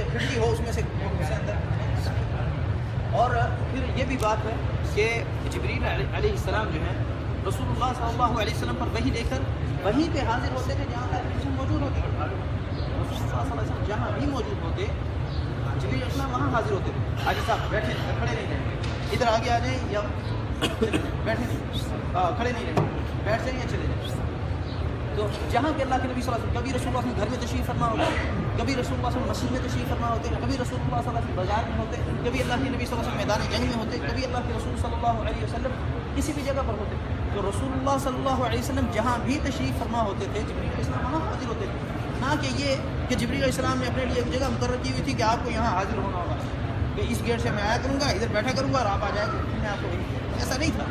کھڑکی ہو اس میں سے اندر. اور پھر یہ بھی بات ہے کہ جبریل علیہ السلام جو ہے رسول اللہ صلی اللہ علیہ وسلم پر وحی لے کر وہیں پہ حاضر ہوتے تھے جہاں پر موجود ہوتے تھے. رسول اللہ صلی اللہ علیہ وسلم جہاں بھی موجود ہوتے جبریل علیہ السلام وہاں حاضر ہوتے تھے. حاجی صاحب بیٹھے کھڑے نہیں رہیں, ادھر آگے آ جائیں یا بیٹھے نہیں, کھڑے نہیں رہیں, بیٹھ جائیں یا چلے جائیں. تو جہاں کہ اللہ کے نبی صلی اللہ علیہ وسلم, کبھی رسول اللہ صلی اللہ علیہ وسلم گھر میں تشریف فرما ہوتے, کبھی رسول اللہ صلی اللہ علیہ وسلم مسجد میں تشریف فرما ہوتے, کبھی رسول اللہ صلی اللہ علیہ وسلم بازار میں ہوتے, کبھی اللہ کے نبی صلی اللہ علیہ وسلم میدان جنگ میں ہوتے, کبھی اللہ کے رسول صلی اللہ علیہ وسلم کسی بھی جگہ پر ہوتے. تو رسول اللہ صلی اللہ علیہ وسلم جہاں بھی تشریف فرما ہوتے تھے جبریل علیہ السلام وہاں حاضر ہوتے تھے. نہ کہ یہ کہ جبریل علیہ السلام نے اپنے لیے ایک جگہ مقرر کی ہوئی تھی کہ آپ کو یہاں حاضر ہونا ہوگا, کہ اس گیٹ سے میں آیا کروں گا, ادھر بیٹھا کروں گا اور آپ آ جائیں گے, میں آپ کو وہی. ایسا نہیں تھا.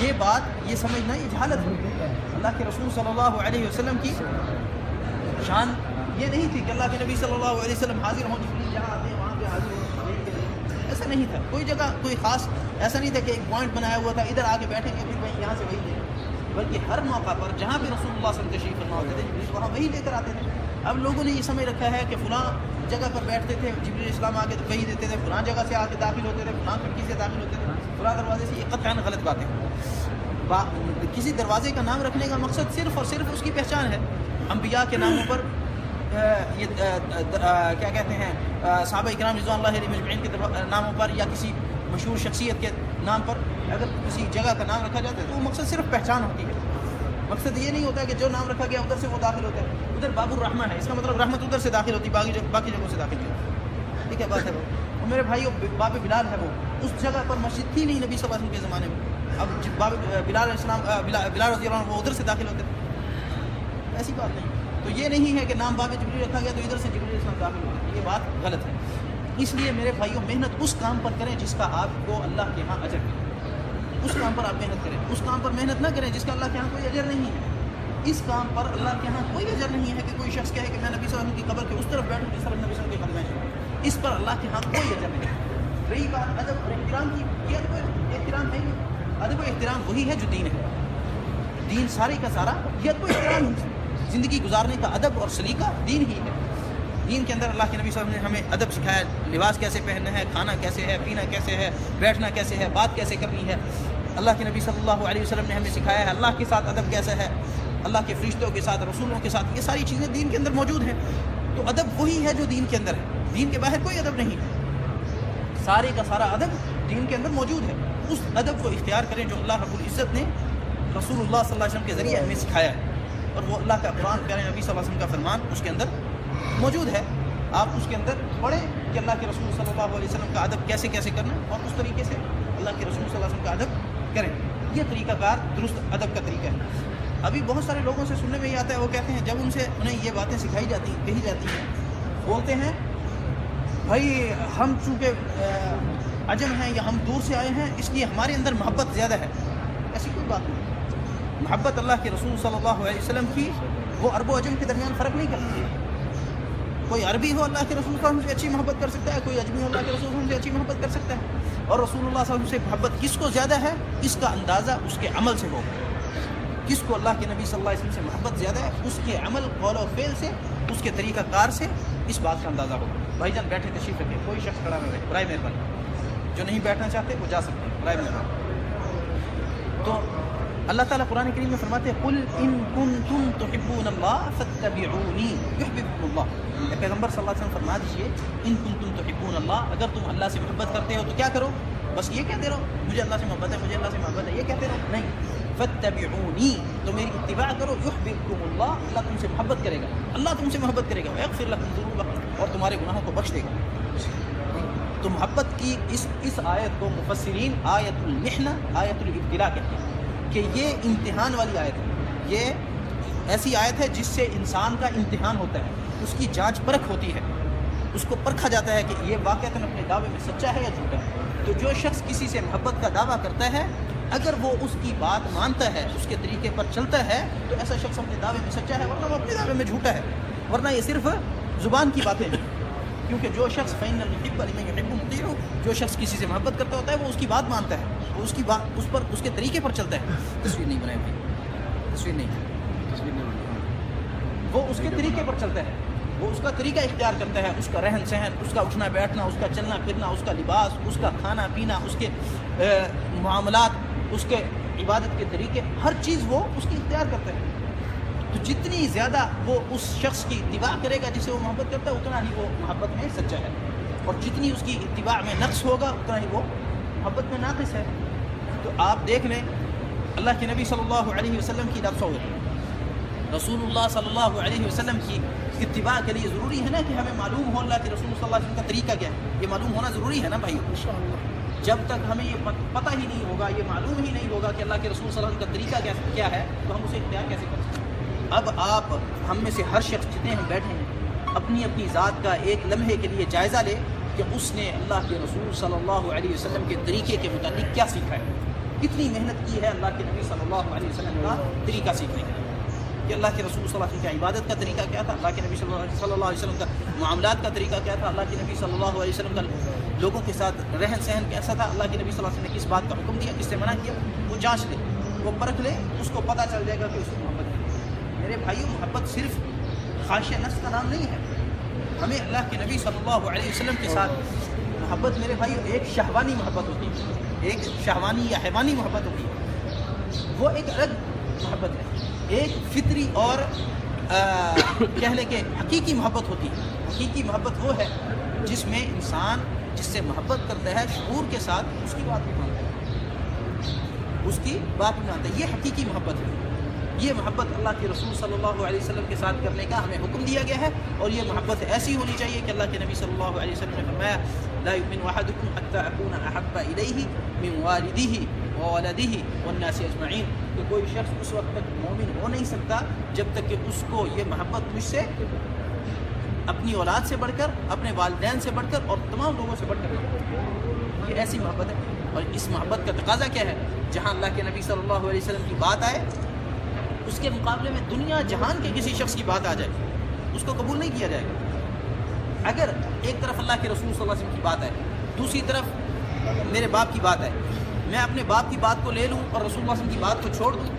یہ بات, یہ سمجھنا یہ جہالت ہے. اللہ کے رسول صلی اللہ علیہ وسلم کی شان یہ نہیں تھی کہ اللہ کے نبی صلی اللہ علیہ وسلم حاضر ہوں, جبریل جہاں آتے ہیں وہاں پہ حاضر ہوں. ایسا نہیں تھا. کوئی جگہ کوئی خاص ایسا نہیں تھا کہ ایک پوائنٹ بنایا ہوا تھا ادھر آ کے بیٹھیں گے پھر وہیں یہاں سے وہی لیں, بلکہ ہر موقع پر جہاں بھی رسول اللہ صلی اللہ علیہ وسلم تشریف فرما ہوتے تھے جبریل وہاں وہی لے کر آتے تھے. اب لوگوں نے یہ سمجھ رکھا ہے کہ فلاں جگہ پر بیٹھتے تھے جبریل علیہ السلام آ کے وہی دیتے تھے, فلاں جگہ سے آ کے داخل ہوتے تھے, فلاں کھڑکی سے داخل ہوتے تھے, فلاں دروازے سے. یہ قطعاً غلط بات ہے. کسی دروازے کا نام رکھنے کا مقصد صرف اور صرف اس کی پہچان ہے. انبیاء کے ناموں پر یہ کیا کہتے ہیں صحابہ اکرام رضوان اللہ علیہم اجمعین کے ناموں پر یا کسی مشہور شخصیت کے نام پر اگر کسی جگہ کا نام رکھا جاتا ہے تو وہ مقصد صرف پہچان ہوتی ہے. مقصد یہ نہیں ہوتا ہے کہ جو نام رکھا گیا ادھر سے وہ داخل ہوتا ہے. ادھر باب الرحمہ ہے, اس کا مطلب رحمت ادھر سے داخل ہوتی ہے, باقی جگہوں سے داخل نہیں ہوتی. ٹھیک ہے بات ہے. وہ میرے بھائیو باب بلال ہے, وہ اس جگہ پر مسجد تھی نہیں نبی صلی اللہ علیہ وسلم کے زمانے میں. اب باب بلال علیہ السلام بلال رضی اللہ عنہ وہ ادھر سے داخل ہوتے تھے. ایسی بات نہیں. تو یہ نہیں ہے کہ نام باب جبریل رکھا گیا تو ادھر سے جبریل علیہ السلام داخل ہوتے. یہ بات غلط ہے. اس لیے میرے بھائیوں محنت اس کام پر کریں جس کا آپ کو اللہ کے ہاں اجر ملے. اس کام پر آپ محنت کریں. اس کام پر محنت نہ کریں جس کا اللہ کے ہاں کوئی اجر نہیں ہے. اس کام پر اللہ کے ہاں کوئی اجر نہیں ہے کہ کوئی شخص کہے کہ میں نبی صلی اللہ علیہ وسلم کی قبر کے اس طرف بیٹھوں جس طرف نبی صلی اللہ علیہ وسلم کے قدمیں ہیں. اس پر اللہ کے ہاں کوئی اجر نہیں ہے. رہی بات ادب اور احترام کی, یہ ادب و احترام ہے. ادب و احترام وہی ہے جو دین ہے. دین سارے کا سارا یہ ادب و احترام ہے. زندگی گزارنے کا ادب اور سلیقہ دین ہی ہے. دین کے اندر اللہ کے نبی صلی اللہ علیہ وسلم نے ہمیں ادب سکھایا. لباس کیسے پہننا ہے, کھانا کیسے ہے, پینا کیسے ہے, بیٹھنا کیسے ہے, بات کیسے کرنی ہے. اللہ کے نبی صلی اللہ علیہ وسلم نے ہمیں سکھایا ہے اللہ کے ساتھ ادب کیسا ہے, اللہ کے فرشتوں کے ساتھ, رسولوں کے ساتھ. یہ ساری چیزیں دین کے اندر موجود ہیں. تو ادب وہی ہے جو دین کے اندر ہے. دین کے باہر کوئی ادب نہیں ہے. سارے کا سارا ادب دین کے اندر موجود ہے. اس ادب کو اختیار کریں جو اللہ رب العزت نے رسول اللہ صلی اللہ علیہ وسلم کے ذریعے ہمیں سکھایا ہے. اور وہ اللہ کا قرآن پیارے نبی صلی اللہ علیہ وسلم کا فرمان اس کے اندر موجود ہے. آپ اس کے اندر پڑھیں کہ اللہ کے رسول صلی اللہ علیہ وسلم کا ادب کیسے کیسے کرنا ہے, اور اس طریقے سے اللہ کے رسول صلی اللہ علیہ وسلم کا ادب کریں. یہ طریقہ کار درست ادب کا طریقہ ہے. ابھی بہت سارے لوگوں سے سننے میں یہ آتا ہے, وہ کہتے ہیں جب انہیں یہ باتیں سکھائی جاتی ہیں, کہی جاتی ہیں, بولتے ہیں بھائی ہم چونکہ عجم ہیں یا ہم دور سے آئے ہیں اس لیے ہمارے اندر محبت زیادہ ہے. ایسی کوئی بات نہیں. محبت اللہ کے رسول صلی اللہ علیہ وسلم کی وہ عرب و عجم کے درمیان فرق نہیں کرتی. کوئی عربی ہو اللہ کے رسول صلی اللہ علیہ وسلم سے اچھی محبت کر سکتا ہے, کوئی عجمی ہو اللہ کے رسول صلی اللہ علیہ وسلم سے اچھی محبت کر سکتا ہے. اور رسول اللہ صلی اللہ علیہ وسلم سے محبت کس کو زیادہ ہے اس کا اندازہ اس کے عمل سے ہوگا. کس کو اللہ کے نبی صلی اللہ علیہ وسلم سے محبت زیادہ ہے اس کے عمل, قول و فعل سے, اس کے طریقہ کار سے اس بات کا اندازہ ہوگا. بھائی جان بیٹھے تشریف رکھیں, کوئی شخص کھڑا نہ رہے برائے مہربانی. جو نہیں بیٹھنا چاہتے وہ جا سکتے ہیں برائے مہربانی. تو اللہ تعالیٰ قرآن کریم میں فرماتے ہیں قل ان کنتم تحبون اللہ فاتبعونی یحببکم اللہ. پیغمبر صلی اللہ علیہ وسلم فرما دیجئے ان کنتم تحبون اللہ, اگر تم اللہ سے محبت کرتے ہو تو کیا کرو, بس یہ کہتے رہو مجھے اللہ سے محبت ہے, مجھے اللہ سے محبت ہے, یہ کہتے رہو. نہیں, فاتبعونی تو میری اتباع کرو, یحببکم اللہ اللہ تم سے محبت کرے گا, اللہ تم سے محبت کرے گا, ویغفر لکم ذنوبکم اور تمہارے گناہوں کو بخش دے گا. تو محبت کی اس آیت کو مفسرین آیت المحنہ, آیت الابتلاء کہتے ہیں کہ یہ امتحان والی آیت ہے. یہ ایسی آیت ہے جس سے انسان کا امتحان ہوتا ہے, اس کی جانچ پرکھ ہوتی ہے, اس کو پرکھا جاتا ہے کہ یہ واقعتاً اپنے دعوے میں سچا ہے یا جھوٹا ہے. تو جو شخص کسی سے محبت کا دعویٰ کرتا ہے اگر وہ اس کی بات مانتا ہے, اس کے طریقے پر چلتا ہے تو ایسا شخص اپنے دعوے میں سچا ہے, ورنہ وہ اپنے دعوے میں جھوٹا ہے. ورنہ یہ صرف زبان کی باتیں ہیں. کیونکہ جو شخص فإن المحب لمن يحب مطیع, جو شخص کسی سے محبت کرتا ہوتا ہے وہ اس کی بات مانتا ہے, وہ اس کی بات اس پر اس کے طریقے پر چلتا ہے. تصویر نہیں بنائے بھائی, تصویر نہیں, وہ اس کے طریقے پر چلتا ہے. وہ اس کا طریقہ اختیار کرتا ہے، اس کا رہن سہن، اس کا اٹھنا بیٹھنا، اس کا چلنا پھرنا، اس کا لباس، اس کا کھانا پینا، اس کے معاملات، اس کے عبادت کے طریقے، ہر چیز وہ اس کی اختیار کرتا ہے. تو جتنی زیادہ وہ اس شخص کی اتباع کرے گا جسے وہ محبت کرتا ہے، اتنا ہی وہ محبت میں سچا ہے، اور جتنی اس کی اتباع میں نقص ہوگا اتنا ہی وہ محبت میں ناقص ہے. تو آپ دیکھ لیں اللہ کے نبی صلی اللہ علیہ وسلم کی لفظ رسول اللہ صلی اللہ علیہ وسلم کی اتباع کے لیے ضروری ہے نا کہ ہمیں معلوم ہو اللہ کے رسول صلی اللہ علیہ وسلم کا طریقہ کیا ہے. یہ معلوم ہونا ضروری ہے نا بھائی. جب تک ہمیں یہ پتہ ہی نہیں ہوگا، یہ معلوم ہی نہیں ہوگا کہ اللہ کے رسول صلی اللہ علیہ وسلم کا طریقہ کیا ہے، تو ہم اسے اختیار کیسے کر سکتے ہیں. اب آپ ہم میں سے ہر شخص جتنے ہم بیٹھے ہیں اپنی اپنی ذات کا ایک لمحے کے لیے جائزہ لے کہ اس نے اللہ کے رسول صلی اللہ علیہ وسلم کے طریقے کے متعلق کیا سیکھا ہے، کتنی محنت کی ہے اللہ کے نبی صلی اللہ علیہ وسلم کا طریقہ سیکھنے کے لیے، کہ اللہ کے رسول صلی اللہ علیہ وسلم کی عبادت کا طریقہ کیا تھا، اللہ کے نبی صلی اللہ علیہ وسلم کا معاملات کا طریقہ کیا تھا، اللہ کے نبی صلی اللہ علیہ وسلم کا لوگوں کے ساتھ رہن سہن کیسا تھا، اللہ کے نبی صلی اللہ علیہ وسلم نے کس بات کا حکم دیا، کس سے منع کیا. وہ جانچ لے، وہ پرکھ لے، اس کو پتہ چل جائے گا کہ اس کو محبت ہے. میرے بھائیو، محبت صرف خواہش نفس کا نام نہیں ہے. ہمیں اللہ کے نبی صلی اللہ علیہ وسلم کے ساتھ محبت میرے بھائیو ایک شہوانی محبت ہوتی ہے، ایک شہوانی یا حیوانی محبت ہوتی ہے، وہ ایک الگ محبت ہے. ایک فطری اور کہہ لے کہ حقیقی محبت ہوتی ہے. حقیقی محبت وہ ہے جس میں انسان جس سے محبت کرتا ہے شعور کے ساتھ اس کی بات بھی مانتا ہے، اس کی بات بھی مانتا ہے. یہ حقیقی محبت ہے. یہ محبت اللہ کے رسول صلی اللہ علیہ وسلم کے ساتھ کرنے کا ہمیں حکم دیا گیا ہے، اور یہ محبت ایسی ہونی چاہیے کہ اللہ کے نبی صلی اللہ علیہ وسلم نے فرمایا لا يؤمن احدكم حتى اكون احب اليه من والده وولده والناس اجمعین. کہ کوئی شخص اس وقت تک مومن ہو نہیں سکتا جب تک کہ اس کو یہ محبت مجھ سے اپنی اولاد سے بڑھ کر، اپنے والدین سے بڑھ کر اور تمام لوگوں سے بڑھ کر. یہ ایسی محبت ہے، اور اس محبت کا تقاضا کیا ہے؟ جہاں اللہ کے نبی صلی اللہ علیہ وسلم کی بات آئے اس کے مقابلے میں دنیا جہان کے کسی شخص کی بات آ جائے اس کو قبول نہیں کیا جائے گا. اگر ایک طرف اللہ کے رسول صلی اللہ علیہ وسلم کی بات ہے، دوسری طرف میرے باپ کی بات ہے، میں اپنے باپ کی بات کو لے لوں اور رسول اللہ علیہ وسلم کی بات کو چھوڑ دوں،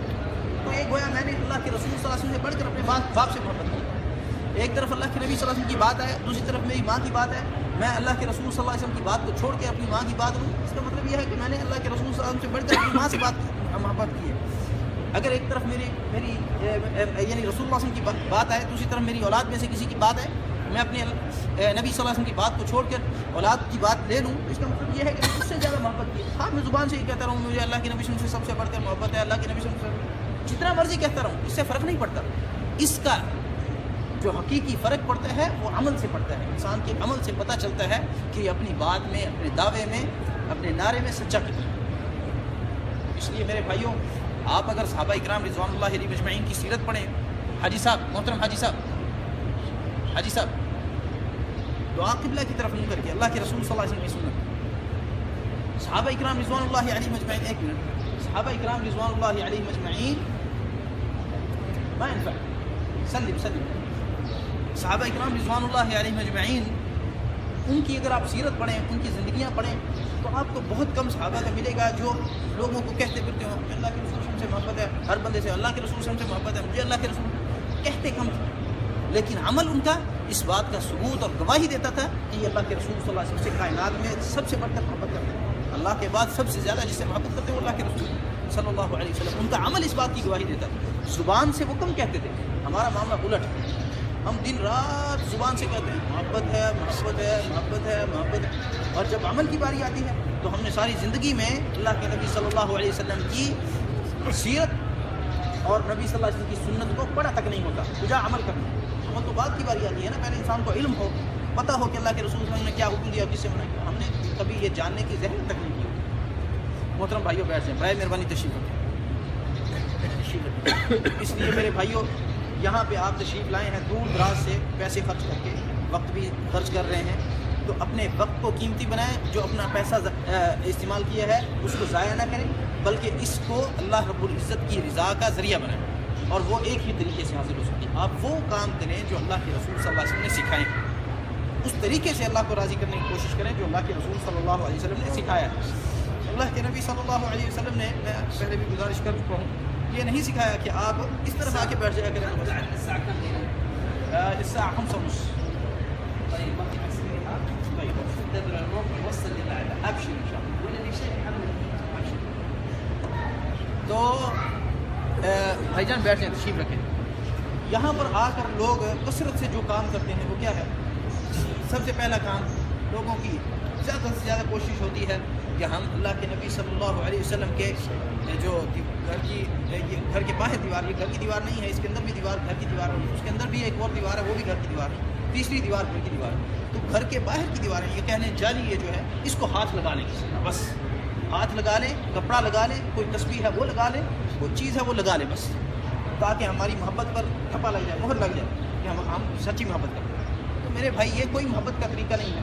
تو ایک گویا میں نے اللہ کے رسول صلی اللہ علیہ وسلم سے بڑھ کر اپنے باپ سے محبت کی. ایک طرف اللہ کے نبی صلی اللہ علیہ وسلم کی بات ہے، دوسری طرف میری ماں کی بات ہے، میں اللہ کے رسول صلی اللہ علیہ وسلم کی بات کو چھوڑ کے اپنی ماں کی بات لوں. اس کا مطلب یہ ہے کہ میں نے اللہ کے رسول صلی اللہ علیہ وسلم سے بڑھ کر اپنی ماں سے محبت کی ہے. اگر ایک طرف میری یعنی رسول اللہ صلی اللہ علیہ وسلم کی بات آئے، دوسری طرف میری اولاد میں سے کسی کی بات ہے، میں اپنے نبی صلی اللہ علیہ وسلم کی بات کو چھوڑ کر اولاد کی بات لے لوں، اس کا مطلب یہ ہے کہ میں اس سے زیادہ محبت کی. ہاں، میں زبان سے ہی کہتا رہوں مجھے اللہ کے نبی صلی اللہ علیہ وسلم سے سب سے بڑھ کر محبت ہے، اللہ کے نبی صلی اللہ علیہ وسلم جتنا مرضی کہتا رہوں، اس سے فرق نہیں پڑتا. اس کا جو حقیقی فرق پڑتا ہے وہ عمل سے پڑتا ہے. انسان کے عمل سے پتہ چلتا ہے کہ یہ اپنی بات میں، اپنے دعوے میں، اپنے نعرے میں سچا کتنا ہے. اس لیے میرے بھائیوں، آپ اگر صحابہ اکرام رضوان اللہ علیہ مجمعین کی سیرت پڑھیں، حاجی صاحب، محترم حاجی صاحب دعا قبلہ کی طرف منہ کر کے اللہ کے رسول صلی اللہ علیہ وسلم کی سنت. صحابہ اکرام رضوان اللہ علیہ مجمعین، ایک منٹ، صحابہ اکرام رضوان اللہ علیہ مجمعین ما ينفع سلم صحابہ اکرام رضوان اللہ علیہ مجمعین، ان کی اگر آپ سیرت پڑھیں، ان کی زندگیاں پڑھیں، تو آپ کو بہت کم صحابہ کا ملے گا جو لوگوں کو کہتے پھرتے ہوں کہ اللہ کے رسول سے محبت ہے، ہر بندے سے اللہ کے رسول سے محبت ہے، مجھے اللہ کے رسول، کہتے کم تھے لیکن عمل ان کا اس بات کا ثبوت اور گواہی دیتا تھا کہ یہ اللہ کے رسول صلی اللہ علیہ وسلم سے کائنات میں سب سے بڑھ کر محبت کرتے ہیں. اللہ کے بعد سب سے زیادہ جس سے محبت کرتے ہیں وہ اللہ کے رسول صلی اللہ علیہ وسلم. ان کا عمل اس بات کی گواہی دیتا ہے. زبان سے وہ کم کہتے تھے، ہمارا معاملہ الٹ ہے. ہم دن رات زبان سے کہتے ہیں محبت ہے، محبت ہے، محبت ہے، محبت ہے، اور جب عمل کی باری آتی ہے تو ہم نے ساری زندگی میں اللہ کے نبی صلی اللہ علیہ وسلم کی سیرت اور نبی صلی اللہ علیہ وسلم کی سنت کو پڑھا تک نہیں ہوتا. کجا عمل کرنا، عمل تو بعد کی باری آتی ہے نا. پہلے انسان کو علم ہو، پتہ ہو کہ اللہ کے رسول صلی اللہ علیہ وسلم نے کیا حکم دیا، کس سے منع کیا. ہم نے کبھی یہ جاننے کی ذہن تک نہیں کی. محترم بھائیوں بیٹھ جائیں، برائے مہربانی تشریف رکھیں. اس لیے میرے بھائیوں، یہاں پہ آپ تشریف لائے ہیں دور دراز سے، پیسے خرچ کر کے، وقت بھی خرچ کر رہے ہیں، تو اپنے وقت کو قیمتی بنائیں. جو اپنا پیسہ استعمال کیا ہے اس کو ضائع نہ کریں، بلکہ اس کو اللہ رب العزت کی رضا کا ذریعہ بنائیں، اور وہ ایک ہی طریقے سے حاصل ہو سکتی ہے. آپ وہ کام کریں جو اللہ کے رسول صلی اللہ علیہ وسلم نے سکھائے، اس طریقے سے اللہ کو راضی کرنے کی کوشش کریں جو اللہ کے رسول صلی اللہ علیہ وسلم نے سکھایا ہے. اللہ کے نبی صلی اللہ علیہ وسلم نے، میں پہلے بھی گزارش کر چکا ہوں، یہ نہیں سکھایا کہ آپ اس طرح آ کے بیٹھ جایا کریں. الساعة 5:30. طيب باقي أسئلة. طيب انتظر الموقع يوصل اللي بعده. ابشر ان شاء الله. ولا في شيء يحمل. تو بھائی جان بیٹھ جائیں، تشریف رکھیں. یہاں پر آ کر لوگ کثرت سے جو کام کرتے ہیں وہ کیا ہے؟ سب سے پہلا کام لوگوں کی زیادہ سے زیادہ کوشش ہوتی ہے کہ ہم اللہ کے نبی صلی اللہ علیہ وسلم کے جو گھر کے باہر دیوار، یہ گھر کی دیوار نہیں ہے، اس کے اندر بھی دیوار گھر کی دیوار ہے، اس کے اندر بھی ایک اور دیوار ہے، وہ بھی گھر کی دیوار ہے، تیسری دیوار گھر کی دیوار ہے. تو گھر کے باہر کی دیوار ہے، یہ کہنے جالی یہ جو ہے اس کو ہاتھ لگا لیں، بس ہاتھ لگا لیں، کپڑا لگا لیں، کوئی تسبیح ہے وہ لگا لیں، کوئی چیز ہے وہ لگا لیں بس، تاکہ ہماری محبت پر ٹھپا لگ جائے، مہر لگ جائے کہ ہم سچی محبت کرتے ہیں. تو میرے بھائی یہ کوئی محبت کا طریقہ نہیں ہے.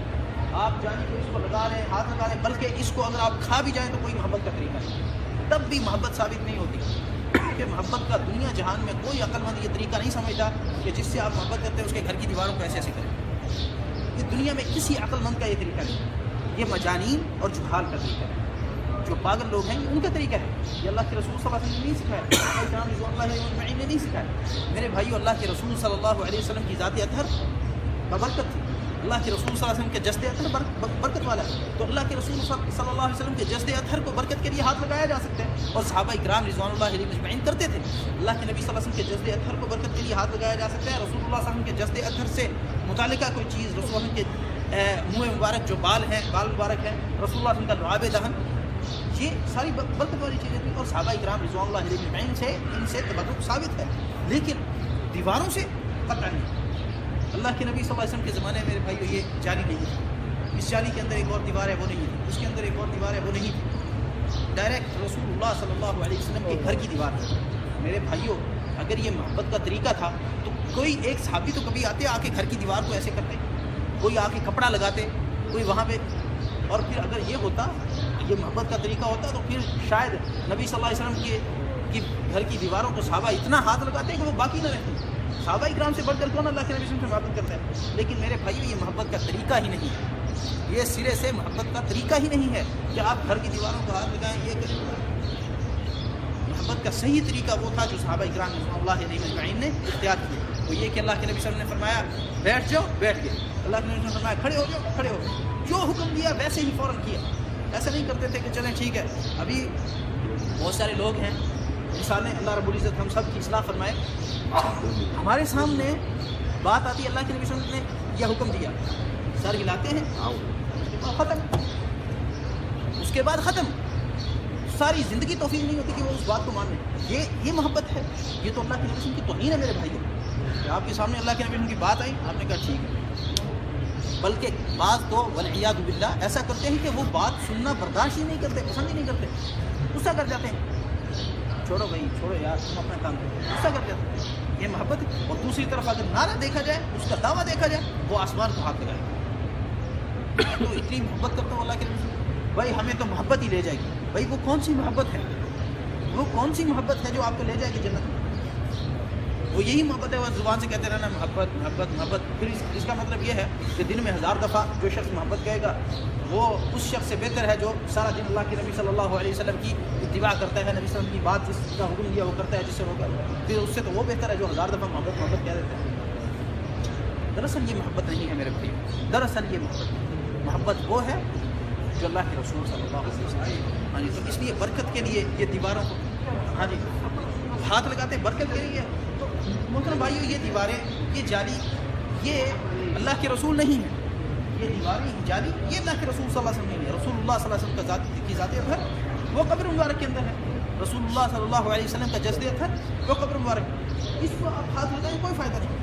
آپ جانے کو اس کو لگا لیں، ہاتھ لگا لیں، بلکہ اس کو اگر آپ کھا بھی جائیں تو کوئی محبت کا طریقہ نہیں، تب بھی محبت ثابت نہیں ہوتی. کہ محبت کا دنیا جہان میں کوئی عقل مند یہ طریقہ نہیں سمجھتا کہ جس سے آپ محبت کرتے ہیں اس کے گھر کی دیواروں کو ایسے ایسے کریں. یہ دنیا میں کسی عقل مند کا یہ طریقہ نہیں، یہ مجانین اور جہال کا طریقہ ہے. جو پاگل لوگ ہیں ان کا طریقہ ہے، یہ اللہ کے رسول صلی اللہ علیہ وسلم نے نہیں سکھایا، کرام رضوان اللہ علیہم اجمعین نے نہیں سکھایا. میرے بھائیو، اللہ کے رسول صلی اللہ علیہ وسلم کی ذات اطہر ببرکت تھی. اللہ کے رسول صلی اللہ علیہ وسلم کے جسد اطہر برکت والا ہے. تو اللہ کے رسول صلی اللہ علیہ وسلم کے جسد اطہر کو برکت کے لیے ہاتھ لگایا جا سکتا ہے، اور صحابہ کرام رضوان اللہ علیہم اجمعین کرتے تھے. اللہ کے نبی صلی اللہ علیہ وسلم کے جسد اطہر کو برکت کے لیے ہاتھ لگایا جا سکتا ہے. رسول اللہ صلی اللہ علیہ وسلم کے جسد اطہر سے متعلقہ کوئی چیز، رسول اللہ کے منہ مبارک جو بال ہیں، بال مبارک ہیں، رسول اللہ صلی اللہ علیہ وسلم کا لعاب دہن، یہ ساری برکت والی چیزیں تھیں. اور صحابہ کرام رضوان اللہ علیہم اجمعین سے ان سے تبرک ثابت ہے، لیکن دیواروں سے قطع نہیں. اللہ کے نبی صلی اللہ علیہ وسلم کے زمانے میں میرے بھائیو یہ جالی نہیں تھی، اس جالی کے اندر ایک اور دیوار ہے وہ نہیں تھی، اس کے اندر ایک اور دیوار ہے وہ نہیں تھی. ڈائریکٹ رسول اللہ صلی اللہ علیہ وسلم کے گھر کی دیوار ہے. میرے بھائیو، اگر یہ محبت کا طریقہ تھا تو کوئی ایک صحابی تو کبھی آتے آ کے گھر کی دیوار کو ایسے کرتے، کوئی آ کے کپڑا لگاتے، کوئی وہاں پہ. اور پھر اگر یہ ہوتا، یہ محبت کا طریقہ ہوتا، تو پھر شاید نبی صلی اللہ علیہ وسلم کی گھر کی دیواروں کو صحابہ اتنا ہاتھ لگاتے ہیں کہ وہ باقی نہ رہتے. صحابہ اکرام سے بڑھ کر کون اللہ کے نبی صلی اللہ علیہ وسلم سے محبت کرتا ہے؟ لیکن میرے بھائیو، یہ محبت کا طریقہ ہی نہیں ہے، یہ سرے سے محبت کا طریقہ ہی نہیں ہے کہ آپ گھر کی دیواروں کو ہاتھ لگائیں. یہ محبت کا صحیح طریقہ وہ تھا جو صحابہ اکرام رضوان اللہ علیہم اجمعین نے اختیار کیا. وہ یہ کہ اللہ کے نبی صلی اللہ علیہ وسلم نے فرمایا بیٹھ جاؤ، بیٹھ گئے. اللہ کے نبی صلی اللہ علیہ وسلم نے فرمایا کھڑے ہو جاؤ، کھڑے ہو گئے. جو حکم دیا ویسے ہی فوراً کیا. ایسا نہیں کرتے تھے کہ چلیں ٹھیک ہے. ابھی بہت سارے لوگ ہیں، مثالیں، اللہ رب العزت ہم سب کی اصلاح فرمائے، ہمارے سامنے بات آتی ہے، اللہ کے نبی صلی اللہ علیہ وسلم نے یہ حکم دیا، سر ہلاتے ہیں، ختم. اس کے بعد ختم. ساری زندگی توفیق نہیں ہوتی کہ وہ اس بات کو مان لیں. یہ محبت ہے؟ یہ تو اللہ کے نبی صلی اللہ علیہ وسلم کی توہین ہے میرے بھائیوں. کہ آپ کے سامنے اللہ کے نبی صلی اللہ علیہ وسلم کی بات آئی، آپ نے کہا ٹھیک ہے. بلکہ بعض تو والعیاذ باللہ ایسا کرتے ہیں کہ وہ بات سننا برداشت ہی نہیں کرتے، پسند ہی نہیں کرتے، غصہ کر جاتے ہیں. چھوڑو بھائی، چھوڑو یار، تم اپنا کام کرو، غصہ کر جاتے ہیں. یہ محبت ہے. اور دوسری طرف اگر نعرہ دیکھا جائے، اس کا دعویٰ دیکھا جائے، وہ آسمان کو ہاتھ لگائے. تو اتنی محبت کرتا ہوں اللہ کے نبی، بھائی ہمیں تو محبت ہی لے جائے گی. بھائی وہ کون سی محبت ہے؟ وہ کون سی محبت ہے جو آپ کو لے جائے گی جنت میں؟ وہ یہی محبت ہے، وہ زبان سے کہتے رہنا محبت محبت محبت. پھر اس کا مطلب یہ ہے کہ دن میں 1000 دفعہ جو شخص محبت کہے گا وہ اس شخص سے بہتر ہے جو سارا دن اللہ کے نبی صلی اللہ علیہ وسلم کی اتباع کرتا ہے، نبی صلی اللہ علیہ وسلم کی بات جس کا حکم دیا وہ کرتا ہے، جس سے ہوگا. پھر اس سے تو وہ بہتر ہے جو 1000 دفعہ محبت محبت کہہ دیتا ہے. دراصل یہ محبت نہیں ہے میرے بھائی. دراصل یہ محبت وہ ہے جو اللہ کے رسول صلی اللہ علیہ وسلم. ہاں جی، تو اس لیے برکت کے لیے یہ دیواروں کو ہاں جی ہاتھ لگاتے ہیں برکت کے لیے. تو محترم بھائیو، یہ دیواریں، یہ جالی، یہ اللہ کے رسول نہیں ہے. یہ دیواریں جالی یہ اللہ کے رسول صلی اللہ علیہ وسلم نہیں ہے. رسول اللہ صلی اللہ علیہ وسلم کا ذات اطہر وہ قبر مبارک کے اندر ہے. رسول اللہ صلی اللہ علیہ وسلم کا جسد اطہر وہ قبر مبارک. اس کو آپ ہاتھ لگائیں کوئی فائدہ نہیں.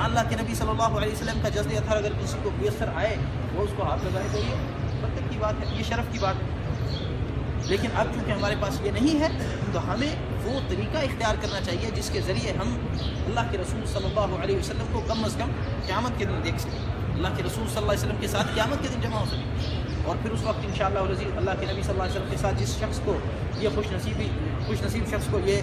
اللہ کے نبی صلی اللہ علیہ وسلم کا جسد اطہر اگر کسی کو میسر آئے وہ اس کو ہاتھ لگائے تو یہ برکت کی بات ہے، یہ شرف کی بات ہے. لیکن اب چونکہ ہمارے پاس یہ نہیں ہے تو ہمیں وہ طریقہ اختیار کرنا چاہیے جس کے ذریعے ہم اللہ کے رسول صلی اللہ علیہ وسلم کو کم از کم قیامت کے دن دیکھ سکیں، اللہ کے رسول صلی اللہ علیہ وسلم کے ساتھ قیامت کے دن جمع ہو سکیں. اور پھر اس وقت انشاءاللہ العزیز اللہ کے نبی صلی اللہ علیہ وسلم کے ساتھ جس شخص کو یہ خوش نصیب شخص کو یہ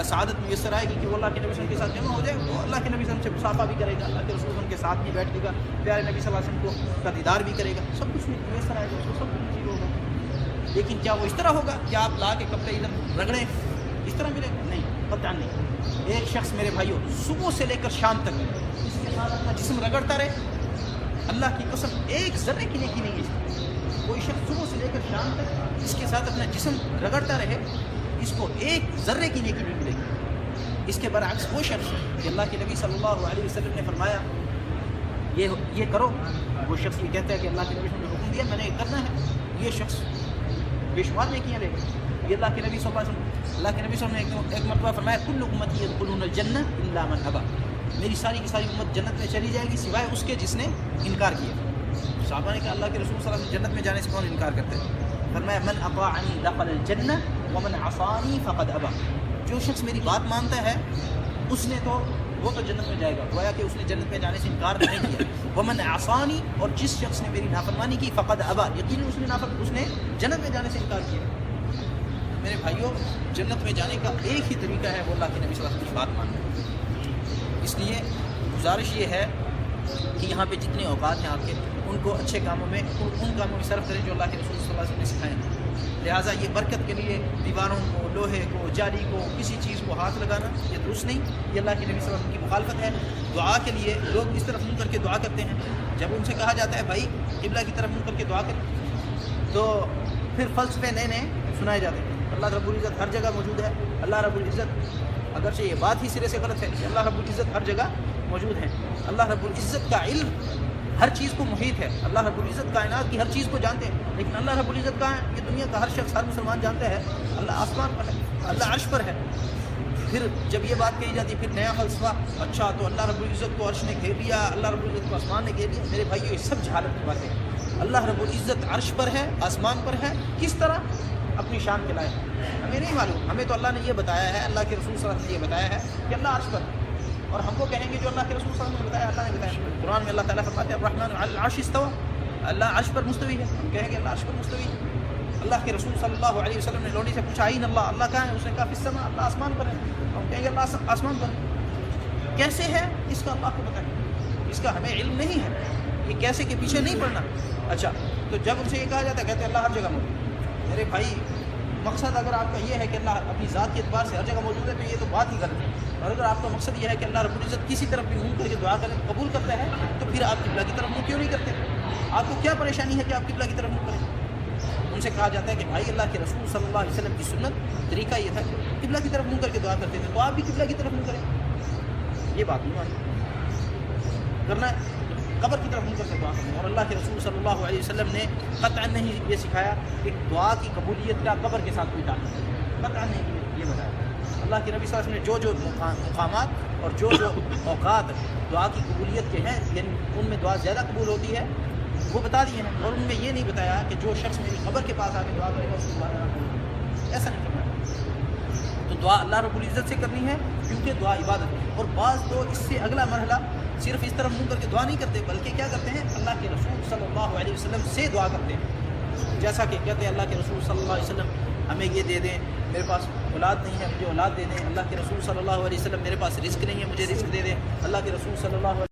سعادت میسر آئے گی کہ وہ اللہ کے نبی صلی اللہ علیہ وسلم کے ساتھ جمع ہو جائے، وہ اللہ کے نبی صلی اللہ علیہ وسلم سے مصافحہ بھی کرے گا، اللہ کے رسول صلی اللہ علیہ وسلم کے ساتھ بھی بیٹھے گا، پیارے نبی صلی اللہ علیہ وسلم کا دیدار بھی کرے گا، سب کچھ میسر آئے گا، اس کو سب کچھ نصیب ہوگا. لیکن کیا وہ اس طرح ہوگا کہ آپ لا کے کپڑے ادھر رگڑیں، اس طرح ملے گا؟ نہیں، قطعاً نہیں. ایک شخص میرے بھائیوں صبح سے لے کر شام تک اس کے ساتھ اپنا جسم رگڑتا رہے، اللہ کی قسم ایک ذرے کی نیکی نہیں ہے۔ کوئی شخص صبح سے لے کر شام تک اس کے ساتھ اپنا جسم رگڑتا رہے، اس کو ایک ذرے کی نیکی نہیں ملے گی۔ اس کے برعکس وہ شخص کہ اللہ کے نبی صلی اللہ علیہ وسلم نے فرمایا یہ کرو، وہ شخص یہ کہتا ہے کہ اللہ کے نبی صلی اللہ علیہ وسلم نے حکم دیا میں نے یہ کرنا ہے، یہ شخص بے شمار نیکیاں لے گا۔ یہ اللہ کے نبی صلی اللہ علیہ وسلم نے ایک مرتبہ فرمایا کل امتی یدخلون الجنہ الا من ابا، میری ساری کی ساری امت جنت میں چلی جائے گی سوائے اس کے جس نے انکار کیا۔ صحابہ نے کہا اللہ کے رسول صلی اللہ علیہ وسلم جنت میں جانے سے کون انکار کرتے ہیں؟ فرمایا من اطاعنی دخل الجنہ ومن عصانی فقد ابا، جو شخص میری بات مانتا ہے اس نے وہ تو جنت میں جائے گا، گویا کہ اس نے جنت میں جانے سے انکار نہیں کیا۔ ومن عصانی، اور جس شخص نے میری نافرمانی کی فقد ابا، یقیناً اس نے جنت میں جانے سے انکار کیا۔ میرے بھائیوں جنت میں جانے کا ایک ہی طریقہ ہے، وہ اللہ کے نبی صلی اللہ علیہ وسلم کی بات ماننا۔ اس لیے گزارش یہ ہے کہ یہاں پہ جتنے اوقات ہیں آپ کے ان کو اچھے کاموں میں ان کاموں میں صرف کریں جو اللہ کے رسول صلی اللہ علیہ وسلم نے سکھائے ہیں۔ لہٰذا یہ برکت کے لیے دیواروں کو، لوہے کو، جالی کو، کسی چیز کو ہاتھ لگانا یہ درست نہیں، یہ اللہ کے نبی صلی اللہ علیہ وسلم کی مخالفت ہے۔ دعا کے لیے لوگ اس طرف منہ کر کے دعا کرتے ہیں، جب ان سے کہا جاتا ہے بھائی قبلہ کی طرف منہ کر کے دعا کریں تو پھر فلسفے نئے نئے سنائے جاتے ہیں۔ اللہ رب العزت ہر جگہ موجود ہے، اللہ رب العزت اگرچہ یہ بات ہی سرے سے غلط ہے کہ اللہ رب العزت ہر جگہ موجود ہے، اللہ رب العزت کا علم ہر چیز کو محیط ہے، اللہ رب العزت کائنات کی ہر چیز کو جانتے ہیں، لیکن اللہ رب العزت کا یہ دنیا کا ہر شخص ہر مسلمان جانتا ہے اللہ آسمان پر ہے، اللہ عرش پر ہے۔ پھر جب یہ بات کہی جاتی ہے پھر نیا فلسفہ، اچھا تو اللہ رب العزت کو عرش نے گھیر لیا، اللہ رب العزت کو آسمان نے گھیر لیا۔ میرے بھائیو یہ سب جہالت کی باتیں ہیں۔ اللہ رب العزت عرش پر ہے، آسمان پر ہے، کس طرح اپنی شان کے لائے ہمیں نہیں معلوم، ہمیں تو اللہ نے یہ بتایا ہے، اللہ کے رسول صلی اللہ علیہ وسلم نے یہ بتایا ہے کہ اللہ عرش پر ہے، اور ہم کو کہیں گے جو اللہ کے رسول صلی اللہ علیہ وسلم نے بتایا اللہ نے بتایا۔ قرآن میں اللہ تعالیٰ فرماتے ہیں الرحمن علی العرش استوى، اللہ عرش پر مستوی ہے، ہم کہیں گے اللہ عرش پر مستوی ہے۔ اللہ کے رسول صلی اللہ علیہ وسلم نے لونی سے پوچھا آئین اللہ، اللہ کہاں ہے؟ اس نے کہا فی السماء، اللہ آسمان پر ہے، ہم کہیں گے اللہ آسمان پر ہے۔ کیسے ہے اس کا اللہ کو پتہ ہے، اس کا ہمیں علم نہیں ہے، یہ کیسے کے پیچھے نہیں پڑنا۔ اچھا تو جب ان سے یہ کہا جاتا ہے کہتے ہیں اللہ ہر جگہ موجود۔ میرے بھائی مقصد اگر آپ کا یہ ہے کہ اللہ اپنی ذات کے اعتبار سے ہر جگہ موجود ہے تو یہ تو بات ہی غلط ہے، اور اگر آپ کا مقصد یہ ہے کہ اللہ رب العزت کسی طرف بھی منہ کر کے دعا کریں قبول کرتا ہے تو پھر آپ قبلہ کی طرف منہ کیوں نہیں کرتے؟ آپ کو کیا پریشانی ہے کہ آپ قبلہ کی طرف منہ کریں؟ ان سے کہا جاتا ہے کہ بھائی اللہ کے رسول صلی اللہ علیہ وسلم کی سنت طریقہ یہ تھا کہ قبلہ کی طرف منہ کر کے دعا کرتے تھے، تو آپ بھی قبلہ کی طرف منہ کریں۔ یہ بات نہیں مانی کرنا ہے، قبر کی طرف منہ کر کے دعا کرنا۔ اور اللہ کے رسول صلی اللہ علیہ وسلم نے قطعا نہیں یہ سکھایا کہ دعا کی قبولیت کا قبر کے ساتھ کوئی تعلق ہے، قطعا نہیں یہ بتایا۔ اللہ کے نبی صلی اللہ علیہ وسلم نے جو مقامات اور جو اوقات دعا کی قبولیت کے ہیں، یعنی ان میں دعا زیادہ قبول ہوتی ہے وہ بتا دیے ہیں، اور ان میں یہ نہیں بتایا کہ جو شخص میری قبر کے پاس آ کے دعا کرے گا اس کی دعا نہ قبول ہوگی، ایسا نہیں کرنا ہے۔ تو دعا اللہ رب العزت سے کرنی ہے کیونکہ دعا عبادت ہے، اور بعض تو اس سے اگلا مرحلہ صرف اس طرف منہ کر کے دعا نہیں کرتے بلکہ کیا کرتے ہیں اللہ کے رسول صلی اللہ علیہ وسلم سے دعا کرتے ہیں، جیسا کہ کہتے ہیں اللہ کے رسول صلی اللہ علیہ وسلم ہمیں یہ دے دیں، میرے پاس اولاد نہیں ہے مجھے اولاد دے دیں، اللہ کے رسول صلی اللہ علیہ وسلم میرے پاس رزق نہیں ہے مجھے رزق دے دیں، اللہ کے رسول صلی اللہ علیہ